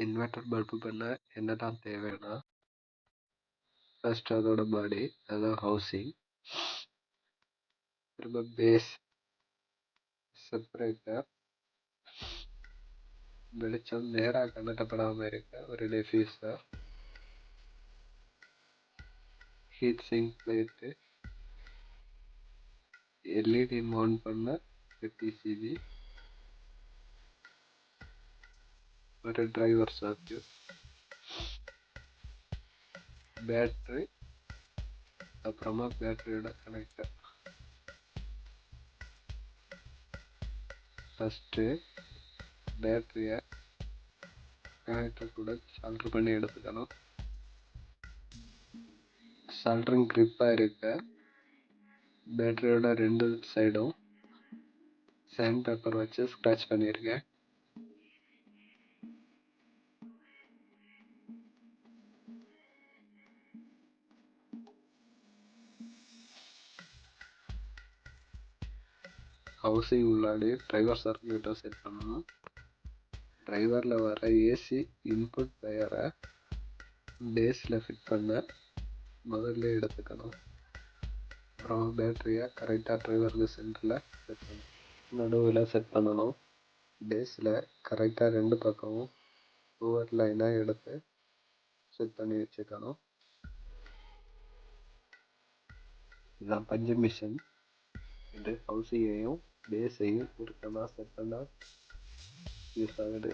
Inverter bulb பண்ண என்னெல்லாம் தேவைன்னா, ஃபர்ஸ்ட் அதோட பாடி, அதாவது ஹவுசிங், திரும்ப பேஸ், செப்பரேட்டர், வெளிச்சம் நேராக கணக்கப்படாமல் இருக்க ஒரு diffuser, heat sink plate, LED mount பண்ண பிசிபி, ஒரு டிரைவர் சர்க்யூட், பேட்டரி, அப்புறமா பேட்டரியோட கனெக்டர். ஃபஸ்ட்டு பேட்டரியை கனெக்டர் கூட சால்டர் பண்ணி எடுத்துக்கணும். சால்டரிங் கிரிப்பாக இருக்க பேட்டரியோட 2 சைடும் சாண்ட் பேப்பர் வச்சு ஸ்க்ராட்ச் பண்ணியிருக்கேன். ஹவுசிங் உள்ளாடி டிரைவர் சர்க்யூட்டை செட் பண்ணணும். டிரைவரில் வர ஏசி இன்புட் வயரை பேஸில் ஃபிட் பண்ண முதல்ல எடுத்துக்கணும். அப்புறம் பேட்டரியை கரெக்டாக டிரைவருக்கு சென்டரில் செட் பண்ணணும், நடுவில் செட் பண்ணணும். பேஸில் கரெக்டாக 2 பக்கமும் ஓவர் லைனாக எடுத்து செட் பண்ணி வச்சுக்கணும். இதுதான் பஞ்சு மிஷின். இது ஹவுசிங்கையும் பேஸையும் இருக்கமாக செட் பண்ண யூஸ் ஆகுது.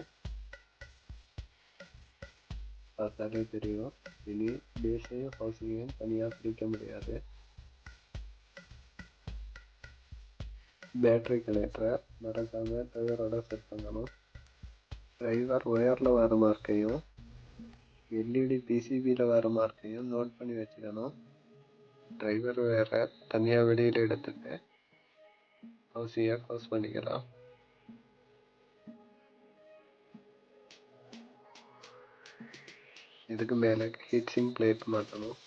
பார்த்தாலே தெரியும், இனி பேஸையும் ஹவுசிங்கையும் தனியாக பிரிக்க முடியாது. பேட்டரி கனெக்டரை மறக்காம டிரைவரோட செட் பண்ணணும். டிரைவர் ஒயரில் வர மார்க்கையும் எல்இடி பிசிபியில் வர மார்க்கையும் நோட் பண்ணி வச்சுக்கணும். டிரைவர் ஒயரை தனியாக வெளியில் எடுத்துட்டு ஹவுசிங்கை க்ளோஸ் பண்ணிக்கலாம். இதுக்கு மேலே ஹீட் சிங்க் பிளேட் மாற்றணும்.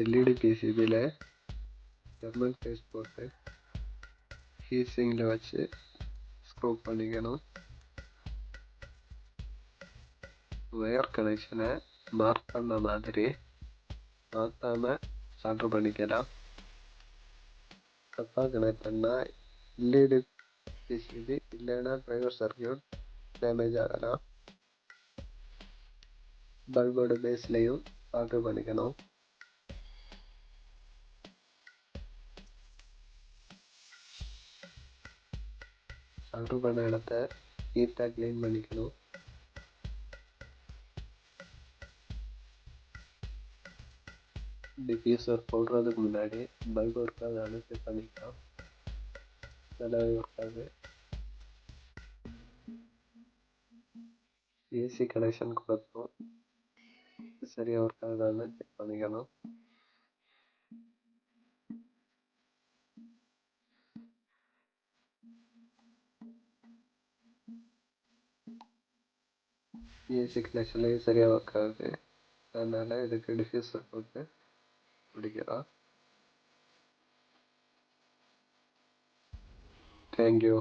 எல்இடி பிசிபியில் ஜெர்மன் பேஸ்ட் போட்டு ஹீட் சிங்கில் வச்சு ஸ்க்ரூ பண்ணிக்கணும். ஒயர் கனெக்ஷனை மார்க் பண்ண மாதிரி மாற்றாமல் சால்டர் பண்ணிக்கலாம். தப்பாக கனெக்ட் பண்ணால் எல்இடி பிசிபி இல்லைன்னா டிரைவர் சர்க்யூட் டேமேஜ் ஆகலாம். பல்போட பேஸ்லையும் சால்டர் பண்ணிக்கணும். சால்டர் பண்ண இடத்த நீட்டாக க்ளீன் பண்ணிக்கணும். டிஃப்யூசர் போடுறதுக்கு முன்னாடி பல்ப் ஒர்க்காக செக் பண்ணிக்கலாம். நல்லாவே ஒர்க் ஆகுது. ஏசி கனெக்ஷன் கொடுத்தோம், சரியாக ஒர்க் ஆகுதான்னு செக் பண்ணிக்கணும். ஏசி கனெக்ஷன்லேயும் சரியாக ஒர்க் ஆகுது. அதனால் இதுக்கு டிஃப்யூசர் போட்டு பிடிக்கலாம். தேங்க்யூ.